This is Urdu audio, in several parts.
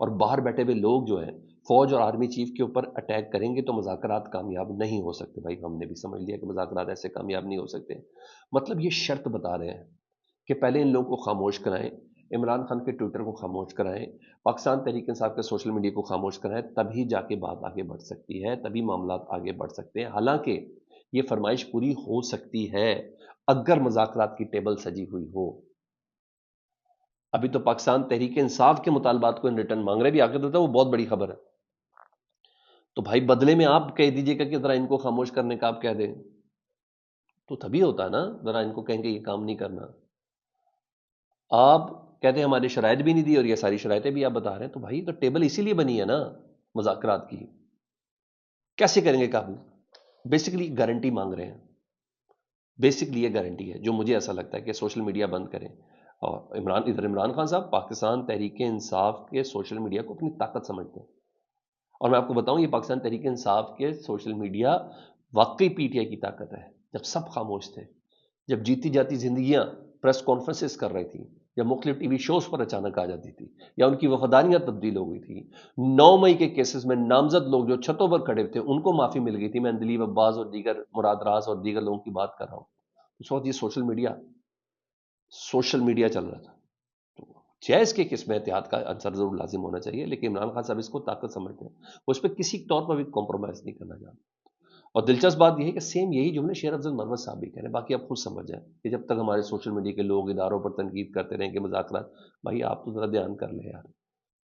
اور باہر بیٹھے ہوئے لوگ جو ہیں فوج اور آرمی چیف کے اوپر اٹیک کریں گے تو مذاکرات کامیاب نہیں ہو سکتے. بھائی ہم نے بھی سمجھ لیا کہ مذاکرات ایسے کامیاب نہیں ہو سکتے. مطلب یہ شرط بتا رہے ہیں کہ پہلے ان لوگوں کو خاموش کرائیں، عمران خان کے ٹویٹر کو خاموش کرائیں، پاکستان تحریک انصاف کے سوشل میڈیا کو خاموش کرائیں، تبھی جا کے بات آگے بڑھ سکتی ہے، تبھی معاملات آگے بڑھ سکتے ہیں. حالانکہ یہ فرمائش پوری ہو سکتی ہے اگر مذاکرات کی ٹیبل سجی ہوئی ہو. ابھی تو پاکستان تحریک انصاف کے مطالبات کو ان ریٹرن مانگ رہے بھی آگے تو وہ بہت بڑی خبر ہے. تو بھائی بدلے میں آپ کہہ دیجئے کہ ذرا ان کو خاموش کرنے کا آپ کہہ دیں تو تبھی ہوتا ہے نا. ذرا ان کو کہیں گے یہ کام نہیں کرنا. آپ کہتے ہیں ہماری شرائط بھی نہیں دی اور یہ ساری شرائطیں بھی آپ بتا رہے ہیں، تو بھائی تو ٹیبل اسی لیے بنی ہے نا مذاکرات کی. کیسے کریں گے قابو؟ بیسیکلی گارنٹی مانگ رہے ہیں. بیسکلی یہ گارنٹی ہے جو مجھے ایسا لگتا ہے کہ سوشل میڈیا بند کریں. اور عمران خان صاحب پاکستان تحریک انصاف کے سوشل میڈیا کو اپنی طاقت سمجھتے ہیں. اور میں آپ کو بتاؤں یہ پاکستان تحریک انصاف کے سوشل میڈیا واقعی پی ٹی آئی کی طاقت ہے. جب سب خاموش تھے، جب جیتی جاتی زندگیاں پریس کانفرنسز کر رہی تھیں، جب مختلف ٹی وی شوز پر اچانک آ جاتی تھی یا ان کی وفاداریاں تبدیل ہو گئی تھی، 9 مئی کے کیسز میں نامزد لوگ جو چھتوں پر کھڑے تھے ان کو معافی مل گئی تھی. میں اندلیب عباس اور دیگر مراد راز اور دیگر لوگوں کی بات کر رہا ہوں. اس وقت یہ سوشل میڈیا چل رہا تھا. تو جائز کے کس میں احتیاط کا عنصر ضرور لازم ہونا چاہیے، لیکن عمران خان صاحب اس کو طاقت سمجھتے ہیں، وہ اس پہ کسی طور پر بھی کمپرومائز نہیں کرنا چاہتے. اور دلچسپ بات یہ ہے کہ سیم یہی جملے شیر افضل مرمت صاحب بھی کہہ رہے ہیں. باقی آپ خود سمجھ جائیں کہ جب تک ہمارے سوشل میڈیا کے لوگ اداروں پر تنقید کرتے رہیں کہ مذاکرات، بھائی آپ تو ذرا دھیان کر لیں یار.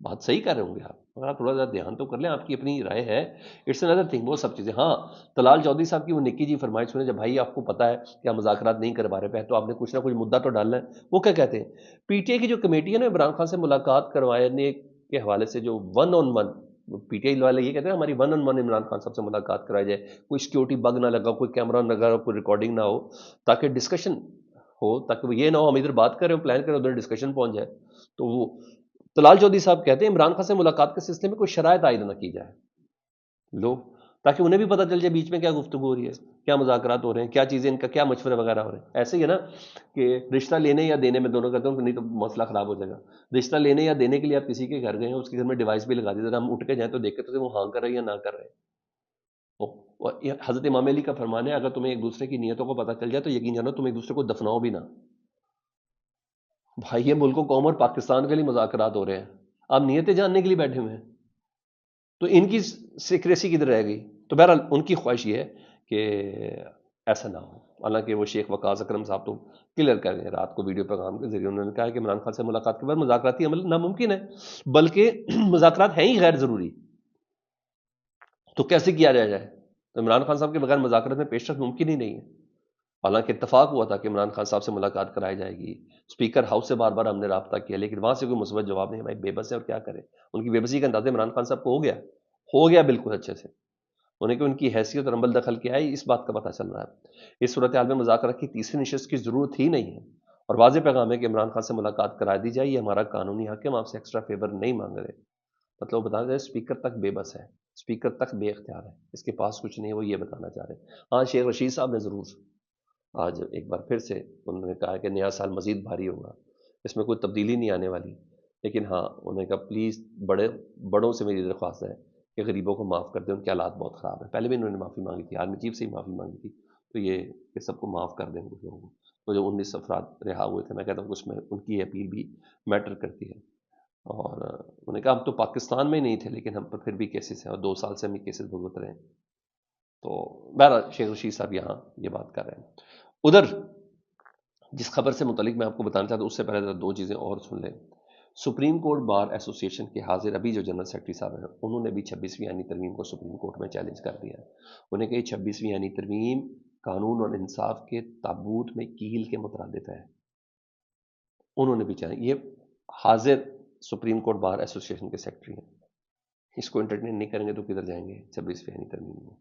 بات صحیح کر رہے ہوں گے آپ، مگر آپ تھوڑا ذرا دھیان تو کر لیں. آپ کی اپنی رائے ہے، اٹس اندر تھنگ. وہ سب چیزیں ہاں طلال چودھری صاحب کی وہ نکی جی فرمائش سنیں، جب بھائی آپ کو پتا ہے کہ آپ مذاکرات نہیں کروا رہے پہ تو آپ نے کچھ نہ کچھ مدعا تو ڈالنا ہے. وہ کیا کہتے ہیں پی ٹی آئی کی جو کمیٹی ہے نا عمران خان سے ملاقات کروانے کے حوالے سے، جو one on one P T I والے یہ کہتے ہیں ہماری one on one Imran Khan صاحب سے ملاقات کرائی جائے، کوئی سیکیورٹی بگ نہ لگا، کوئی کیمرہ نہ لگا، کوئی ریکارڈنگ نہ ہو، تاکہ ڈسکشن ہو، تاکہ یہ نہ ہو ہم ادھر بات کریں پلان کریں ادھر ڈسکشن پہنچ جائے. تو وہ طلال چودھری صاحب کہتے ہیں عمران خان سے ملاقات کے سلسلے میں کوئی شرائط عائد نہ کی جائے لو، تاکہ انہیں بھی پتہ چل جائے بیچ میں کیا گفتگو ہو رہی ہے، کیا مذاکرات ہو رہے ہیں، کیا چیزیں ان کا کیا مشورے وغیرہ ہو رہے ہیں. ایسے ہی ہے نا کہ رشتہ لینے یا دینے میں دونوں کرتے ہیں، نہیں تو مسئلہ خراب ہو جائے گا. رشتہ لینے یا دینے کے لیے آپ کسی کے گھر گئے ہیں، اس کے گھر میں ڈیوائس بھی لگا دی، ذرا ہم اٹھ کے جائیں تو دیکھتے تو وہ ہاں کر رہے ہیں یا نہ کر رہے ہیں. حضرت امام علی کا فرمان ہے اگر تمہیں ایک دوسرے کی نیتوں کو پتہ چل جائے تو یقین جانو تم ایک دوسرے کو دفناؤ بھی نہ. بھائی یہ ملک و قوم اور پاکستان کے لیے مذاکرات ہو رہے ہیں، آپ نیتیں جاننے کے لیے بیٹھے ہوئے ہیں، تو ان کی سیکریسی کدھر رہ گئی. تو بہرحال ان کی خواہش یہ ہے کہ ایسا نہ ہو. حالانکہ وہ شیخ وقاص اکرم صاحب تو کلیئر کر رہے ہیں رات کو ویڈیو پیغام کے ذریعے، انہوں نے کہا کہ عمران خان سے ملاقات کے بعد مذاکراتی عمل ناممکن ہے، بلکہ مذاکرات ہیں ہی غیر ضروری. تو کیسے کیا جائے؟ تو عمران خان صاحب کے بغیر مذاکرات میں پیش رفت ممکن ہی نہیں ہے. حالانکہ اتفاق ہوا تھا کہ عمران خان صاحب سے ملاقات کرائی جائے گی، اسپیکر ہاؤس سے بار بار ہم نے رابطہ کیا، لیکن وہاں سے کوئی مثبت جواب نہیں. بھائی بے بس ہے اور کیا کرے. ان کی بے بسی کا اندازہ عمران خان صاحب کو ہو گیا بالکل اچھے سے. انہیں کہ ان کی حیثیت اور عمل دخل کیا ہے اس بات کا پتہ چل رہا ہے. اس صورتحال میں مذاکرات کی تیسری نشست کی ضرورت ہی نہیں ہے، اور واضح پیغام ہے کہ عمران خان سے ملاقات کرا دی جائے، یہ ہمارا قانونی حق ہے، ہم آپ سے ایکسٹرا فیور نہیں مانگ رہے. مطلب بتا دیں اسپیکر تک بے بس ہے، اسپیکر تک بے اختیار ہے، اس کے پاس کچھ نہیں ہے، وہ یہ بتانا چاہ رہے ہیں. ہاں شیخ رشید صاحب نے ضرور آج ایک بار پھر سے انہوں نے کہا کہ نیا سال مزید بھاری ہوگا، اس میں کوئی تبدیلی نہیں آنے والی. لیکن ہاں انہوں نے کہا پلیز بڑوں سے میری درخواست ہے کہ غریبوں کو معاف کر دیں، ان کے حالات بہت خراب ہیں. پہلے بھی انہوں نے معافی مانگی تھی، آرمی چیف سے ہی معافی مانگی تھی. تو یہ کہ سب کو معاف کر دیں کچھ لوگوں کو. تو جو 19 افراد رہا ہوئے تھے، میں کہتا ہوں اس میں ان کی اپیل بھی میٹر کرتی ہے. اور انہوں نے کہا ہم تو پاکستان میں نہیں تھے لیکن ہم پر پھر بھی کیسز ہیں، اور 2 سال سے ہم یہ کیسز بھگت رہے ہیں. تو بہرحال شیخ رشید صاحب یہاں یہ بات کر رہے ہیں. ادھر جس خبر سے متعلق میں آپ کو بتانا چاہتا ہوں اس سے پہلے 2 چیزیں اور سن لیں. سپریم کورٹ بار ایسوسی ایشن کے حاضر ابھی جو جنرل سیکرٹری صاحب ہیں، انہوں نے بھی 26ویں آئینی ترمیم کو سپریم کورٹ میں چیلنج کر دیا ہے. انہیں کہ 26ویں آئینی ترمیم قانون اور انصاف کے تابوت میں کیل کے مترادف ہے. انہوں نے بھی چیلنج، یہ حاضر سپریم کورٹ بار ایسوسی ایشن کے سیکرٹری ہیں، اس کو انٹرٹین نہیں کریں گے تو کدھر جائیں گے 26ویں آئینی ترمیم میں.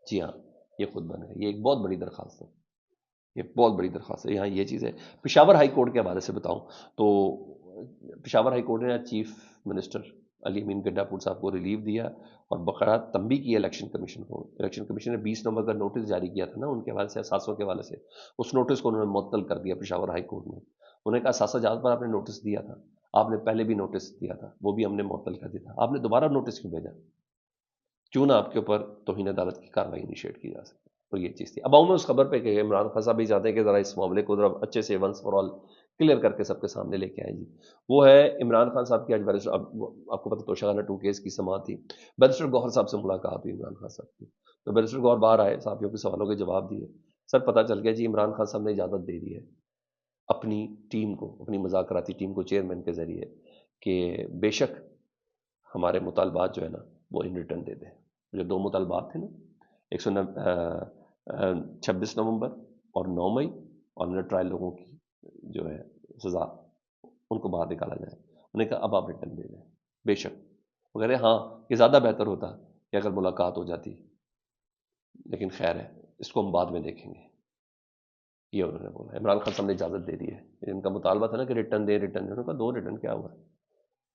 جی ہاں یہ خود بن گئے، یہ ایک بہت بڑی درخواست ہے، یہ بہت بڑی درخواست ہے. یہاں یہ چیز ہے. پشاور ہائی کورٹ کے حوالے سے بتاؤں تو پشاور ہائی کورٹ نے چیف منسٹر علی امین گڈا پور صاحب کو ریلیو دیا اور بقرات تنبیہ کی الیکشن کمیشن کو. الیکشن کمیشن نے 20 نومبر کا نوٹس جاری کیا تھا نا ان کے حوالے سے، اثاثوں کے حوالے سے، اس نوٹس کو انہوں نے معطل کر دیا پشاور ہائی کورٹ نے. انہوں نے کہا اثاثہ جات پر آپ نے نوٹس دیا تھا، آپ نے پہلے بھی نوٹس دیا تھا، وہ بھی ہم نے معطل کر دیا تھا، آپ نے دوبارہ نوٹس کیوں بھیجا؟ کیوں نہ آپ کے اوپر توہین عدالت کی کارروائی انیشیٹ کی جا سکے؟ اور یہ چیز تھی. اب آؤں میں اس خبر پہ کہ عمران خان صاحب بھی چاہتے ہیں کہ ذرا اس معاملے کو ذرا اچھے سے ونس فار آل کلیئر کر کے سب کے سامنے لے کے آئیں جی. وہ ہے عمران خان صاحب کی آج بیرسٹر، آپ کو پتہ توشہ 2 کیس کی سماعت تھی، بیرسٹر گوہر صاحب سے ملاقات ہوئی عمران خان صاحب کی. تو بیرسٹر گوہر باہر آئے، صحافیوں کے سوالوں کے جواب دیے. سر پتہ چل گیا جی عمران خان صاحب نے اجازت دے دی ہے اپنی ٹیم کو، اپنی مذاکراتی ٹیم کو چیئرمین کے ذریعے، کہ بے شک ہمارے مطالبات جو ہے نا وہ ان ریٹرن دے دیں. جو 2 مطالبات تھے نا، 26 نومبر اور 9 مئی، اور انہیں ٹرائل لوگوں کی جو ہے سزا ان کو باہر نکالا جائے. انہوں نے کہا اب آپ ریٹرن دے دیں بے شک. وہ کہہ رہے ہاں یہ زیادہ بہتر ہوتا کہ اگر ملاقات ہو جاتی، لیکن خیر ہے اس کو ہم بعد میں دیکھیں گے. یہ انہوں نے بولا. عمران خان صاحب نے اجازت دے دی ہے. ان کا مطالبہ تھا نا کہ ریٹرن دیں ریٹرن دیں، انہوں نے کہا 2 ریٹرن کیا ہوا ہے.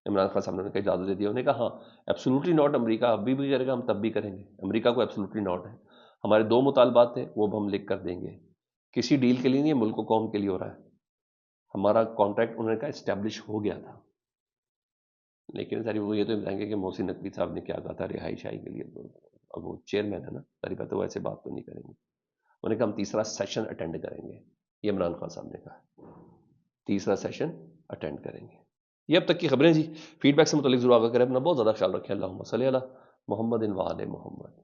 عمران خان صاحب نے کہا اجازت دے دی. انہوں نے کہا ہاں ایبسولوٹلی ناٹ، امریکہ ابھی بھی کرے گا، ہم تب بھی کریں گے. امریکہ کو ایبسولوٹلی ناٹ ہے. ہمارے 2 مطالبات تھے وہ ہم لکھ کر دیں گے. کسی ڈیل کے لیے نہیں ہے، ملک و قوم کے لیے ہو رہا ہے. ہمارا کانٹریکٹ انہوں نے کہا اسٹیبلش ہو گیا تھا. لیکن ساری وہ یہ تو بتائیں گے کہ محسن نقوی صاحب نے کیا کہا تھا رہائی شاہی کے لیے. اب وہ چیئرمین ہے نا، ساری بات، وہ ایسے بات تو نہیں کریں گے. انہوں نے کہا ہم تیسرا سیشن اٹینڈ کریں گے. یہ عمران خان صاحب نے کہا تیسرا سیشن اٹینڈ کریں گے. یہ اب تک کی خبریں جی. فیڈ بیک سے متعلق ضرور آگاہ کریں. اپنا بہت زیادہ خیال رکھیں. اللہم صلی علی محمد و آل محمد.